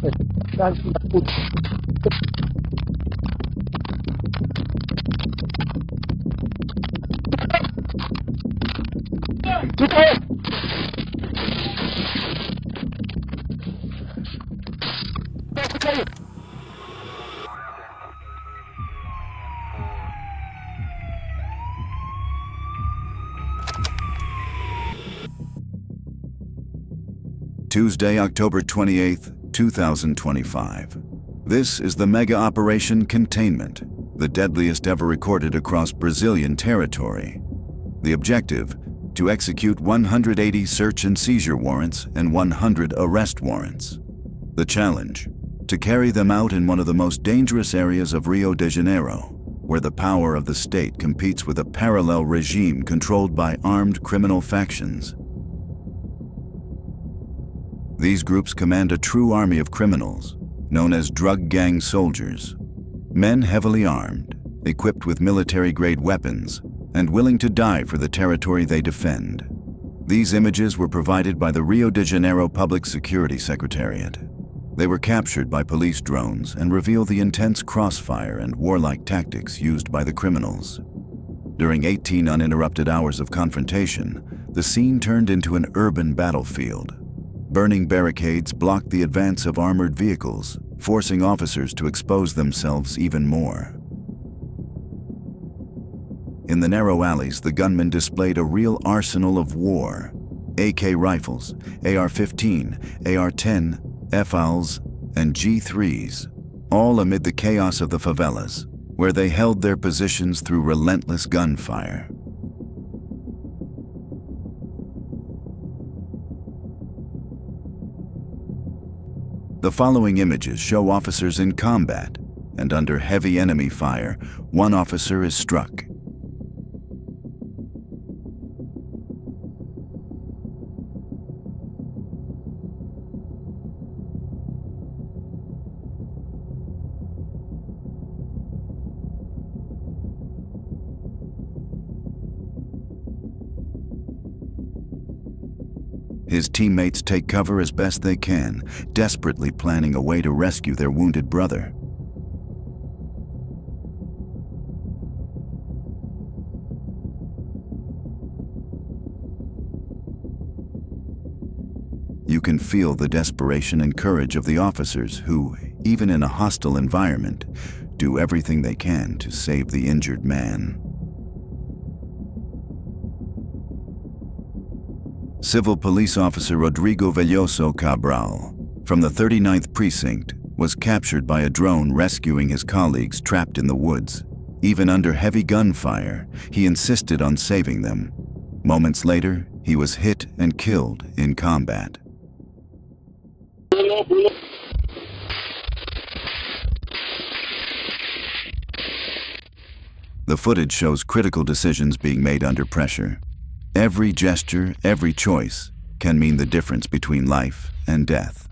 Caralho, filho da puta. Fica aí! Fica aí! Tuesday, October 28th, 2025. This is the mega operation Containment, the deadliest ever recorded across Brazilian territory. The objective: to execute 180 search and seizure warrants and 100 arrest warrants. The challenge: to carry them out in one of the most dangerous areas of Rio de Janeiro, where the power of the state competes with a parallel regime controlled by armed criminal factions. These groups command a true army of criminals, known as drug gang soldiers. Men heavily armed, equipped with military-grade weapons, and willing to die for the territory they defend. These images were provided by the Rio de Janeiro Public Security Secretariat. They were captured by police drones and reveal the intense crossfire and warlike tactics used by the criminals. During 18 uninterrupted hours of confrontation, the scene turned into an urban battlefield. Burning barricades blocked the advance of armored vehicles, forcing officers to expose themselves even more. In the narrow alleys, the gunmen displayed a real arsenal of war: AK rifles, AR-15, AR-10, FALs, and G3s, all amid the chaos of the favelas, where they held their positions through relentless gunfire. The following images show officers in combat, and under heavy enemy fire, one officer is struck. His teammates take cover as best they can, desperately planning a way to rescue their wounded brother. You can feel the desperation and courage of the officers who, even in a hostile environment, do everything they can to save the injured man. Civil Police Officer Rodrigo Velloso Cabral, from the 39th Precinct, was captured by a drone rescuing his colleagues trapped in the woods. Even under heavy gunfire, he insisted on saving them. Moments later, he was hit and killed in combat. The footage shows critical decisions being made under pressure. Every gesture, every choice can mean the difference between life and death.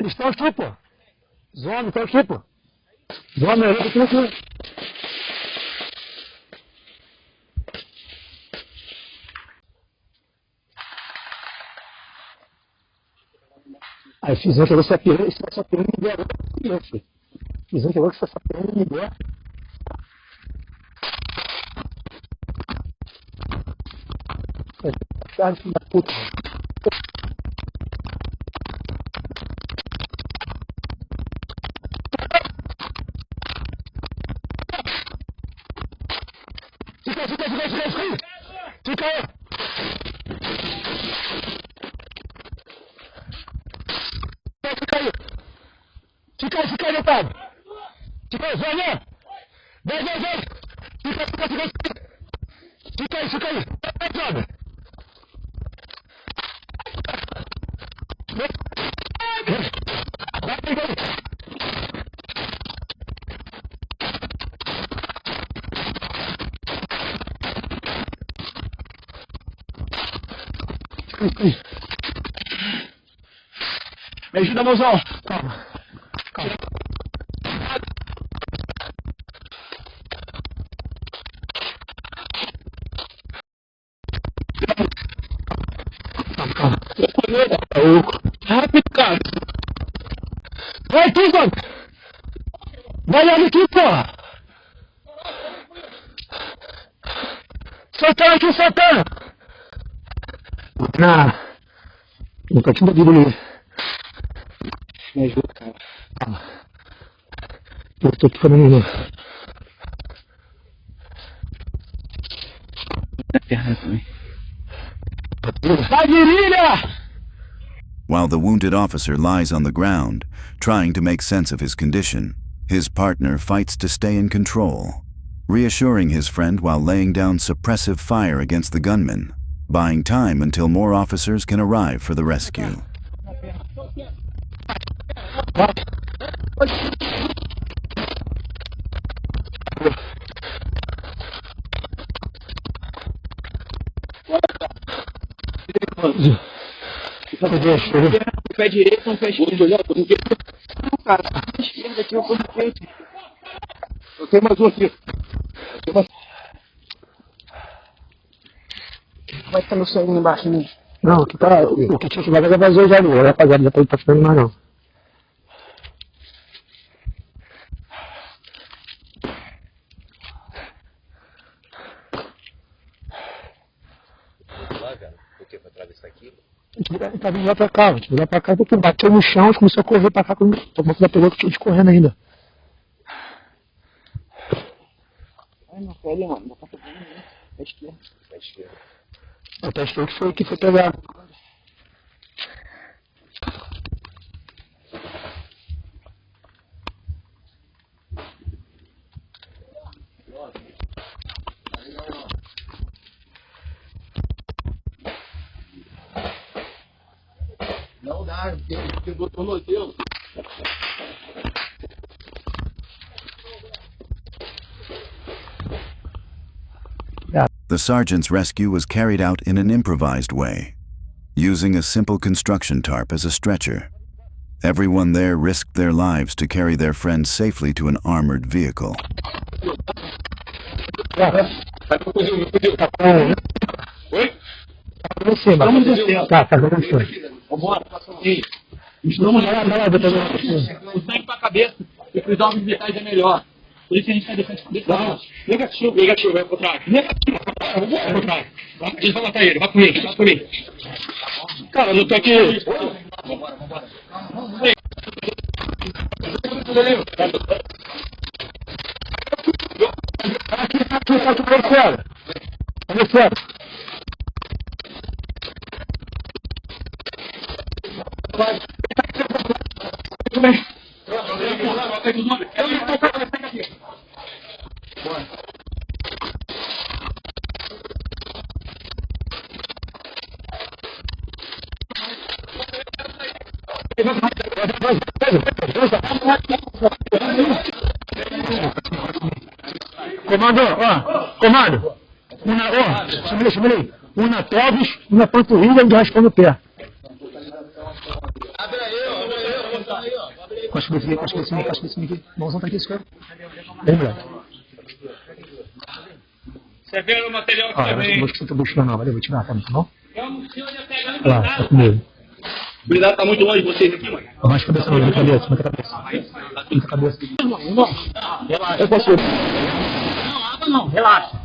Eles estão aqui, pô. Os homens estão aqui, pô. Os homens estão aqui. Aí fizeram que essa pirâmide me deu. Fizeram que essa pirâmide me deu. Carne, filho da puta. Fica aí. Fica aí, deputado. Fica aí, vai. Vai. Fica aí. Vai, Jovem. Me ajuda, mozão. Calma. Rápido, cara. Vai, tu, mano. Vai olhando aqui, porra. Soltando. Nunca tinha ouvido ali. Me ajuda, cara. Calma. Eu tô aqui falando não. Tá perna também. Vai, virilha! While the wounded officer lies on the ground, trying to make sense of his condition, his partner fights to stay in control, reassuring his friend while laying down suppressive fire against the gunman, buying time until more officers can arrive for the rescue. O pé direito, o pé esquerdo. Não, cara, a esquerda aqui, eu tô no peito. Eu tenho mais um aqui. Vai estar no sangue embaixo de mim. Não, aqui tá. O que tinha que vagar já vazou já, não. Rapaziada, já tá ficando mais não. Tá vindo lá pra cá, porque bateu no chão e começou a correr pra cá, tomou que já pegou que tinha de correndo ainda. Ai, não foi ali, mano, não tá pegando ninguém. Pé esquerdo. O pé esquerdo que foi pegar. Não dá, porque botou no hotel. The sergeant's rescue was carried out in an improvised way, using a simple construction tarp as a stretcher. Everyone there risked their lives to carry their friend safely to an armored vehicle. Vamos descer. Tá, vamos descer. Vambora, vamos lá, o sangue pra cabeça e pros órgãos vitais é melhor. Por isso a gente vai deixar de cabeça. Negativo, vai por trás. Negativo, vai por trás. Eles vão matar ele, vai comigo. Cara, eu não tô aqui. Vambora. Aqui, vai. Tudo bem. Comando. Chamei. Uma pelvis, uma panturrilha e raspando o pé. Abre aí, ó. Costa desse aqui. Mãozão tá aqui, esse cara. Vem, moleque. Você vê o material aqui também. Não vou escutar buscando não, valeu, vou tirar, tá bom? Pegando Olha lá, tá comigo. O blindado tá muito longe de vocês aqui, mano. Mais cabeça não, muita cabeça. Muita cabeça. Não, relaxa. Eu posso ir. Não, água não, relaxa.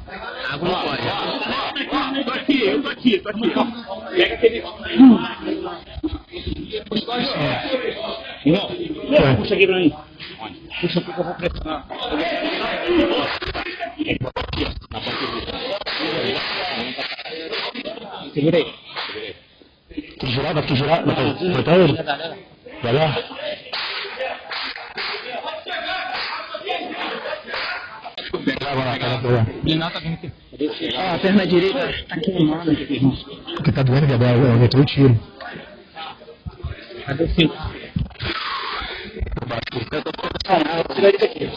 água não pode. Eu tô aqui, ó. Pega aquele... Irmão, puxa aqui pra mim. Puxa aqui que eu vou pressionar. Segura aí. Tem que girar, dá pra girar, dá pra cortar ele? Vai lá. Blindado tá vindo aqui. A perna direita tá queimando aqui, irmão. Porque tá doendo, Gabriel, eu aguentei o tiro. Cadê o cinto? Eu tô profissional, tira ele daqui.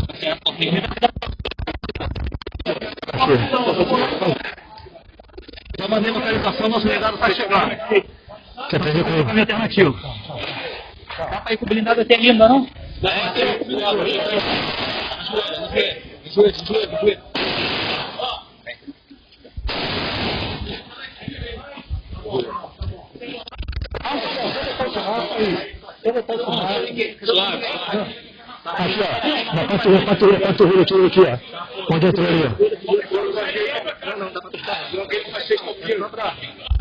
Já mandei localização, nosso legado tá chegando. Você aprendeu com o caminho alternativo. Dá pra ir com o blindado até ali, ainda não? Aqui, ó, na panturrilha, tira aqui, ó. Onde entrou ali, ó.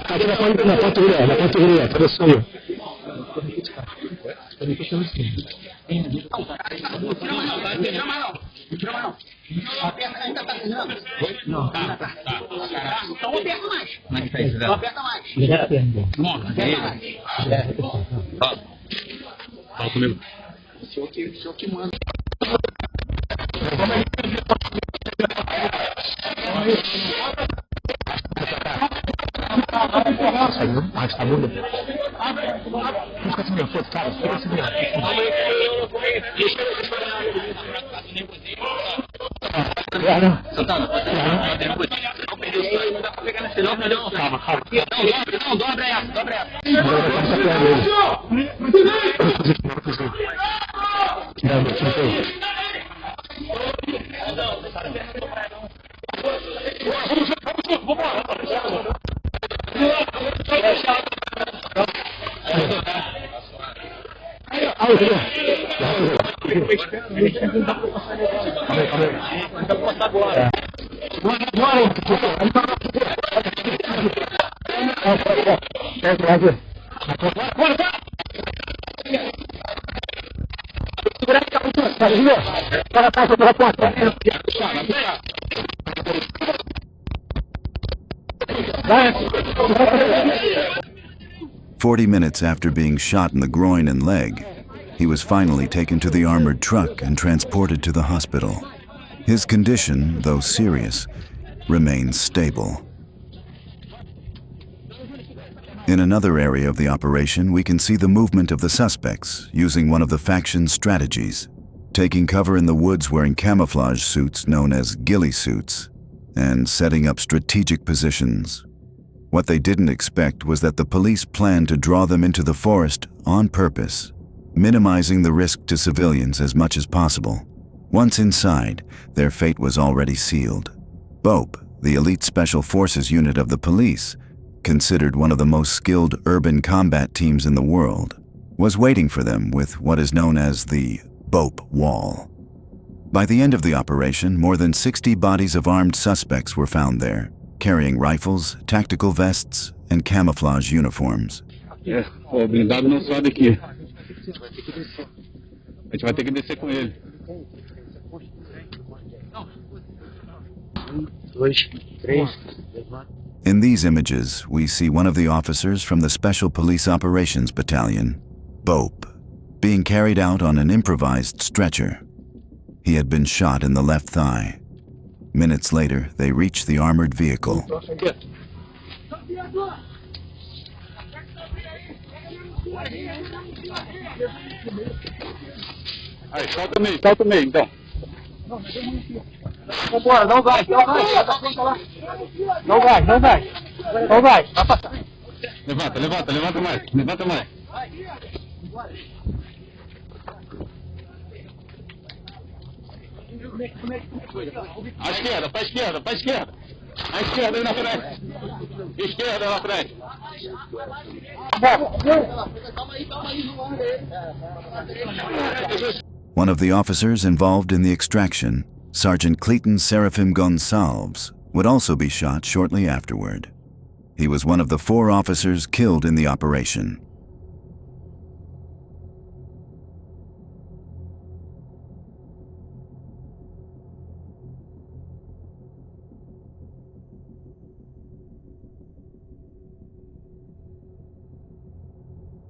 Cadê na panturrilha, atravessou aí, ó. Não, tá. Então aperta mais. Não aperta mais. Libera a perna. Fala comigo. O senhor que manda. Arrasta a bunda. Fica assim, meu, foda-se, cara. Fica assim, meu. Santana, pode não perdeu o sangue, não dá pra pegar nesse não, perdeu. Calma. Não, dobra essa. Minutes after being shot in the groin and leg, he was finally taken to the armored truck and transported to the hospital. His condition, though serious, remains stable. In another area of the operation, we can see the movement of the suspects using one of the faction's strategies, taking cover in the woods wearing camouflage suits known as ghillie suits, and setting up strategic positions. What they didn't expect was that the police planned to draw them into the forest on purpose, minimizing the risk to civilians as much as possible. Once inside, their fate was already sealed. BOPE, the elite special forces unit of the police, considered one of the most skilled urban combat teams in the world, was waiting for them with what is known as the BOPE Wall. By the end of the operation, more than 60 bodies of armed suspects were found there, carrying rifles, tactical vests, and camouflage uniforms. O blindado não sobe aqui. A gente vai ter que descer com ele. 2, 3. In these images, we see one of the officers from the Special Police Operations Battalion, BOPE, being carried out on an improvised stretcher. He had been shot in the left thigh. Minutes later, they reached the armored vehicle. Aí, solta o meio, então. Vambora, não vai. Não vai, vai passar. Levanta mais. À esquerda, pra esquerda. À esquerda aí na frente. Esquerda lá atrás. One of the officers involved in the extraction, Sergeant Clayton Seraphim Gonçalves, would also be shot shortly afterward. He was one of the 4 officers killed in the operation.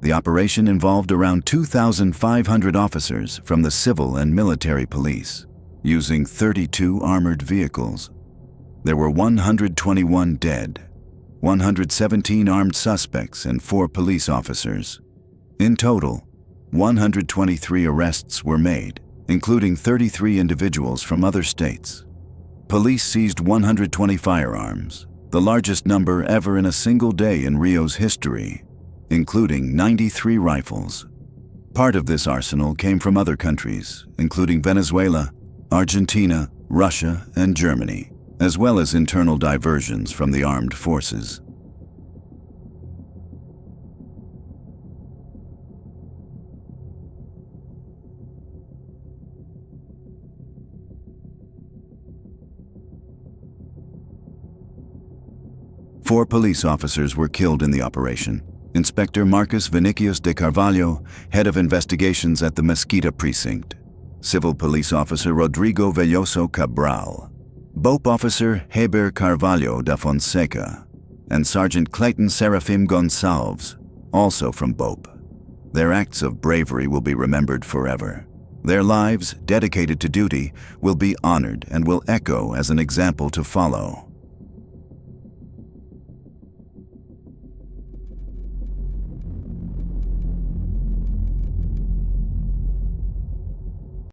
The operation involved around 2,500 officers from the civil and military police, using 32 armored vehicles. There were 121 dead, 117 armed suspects, and 4 police officers. In total, 123 arrests were made, including 33 individuals from other states. Police seized 120 firearms, the largest number ever in a single day in Rio's history, including 93 rifles. Part of this arsenal came from other countries, including Venezuela, Argentina, Russia, and Germany, as well as internal diversions from the armed forces. Four police officers were killed in the operation. Inspector Marcus Vinicius de Carvalho, head of investigations at the Mesquita precinct. Civil Police Officer Rodrigo Velloso Cabral. BOP Officer Heber Carvalho da Fonseca. And Sergeant Clayton Serafim Gonçalves, also from BOP. Their acts of bravery will be remembered forever. Their lives, dedicated to duty, will be honored and will echo as an example to follow.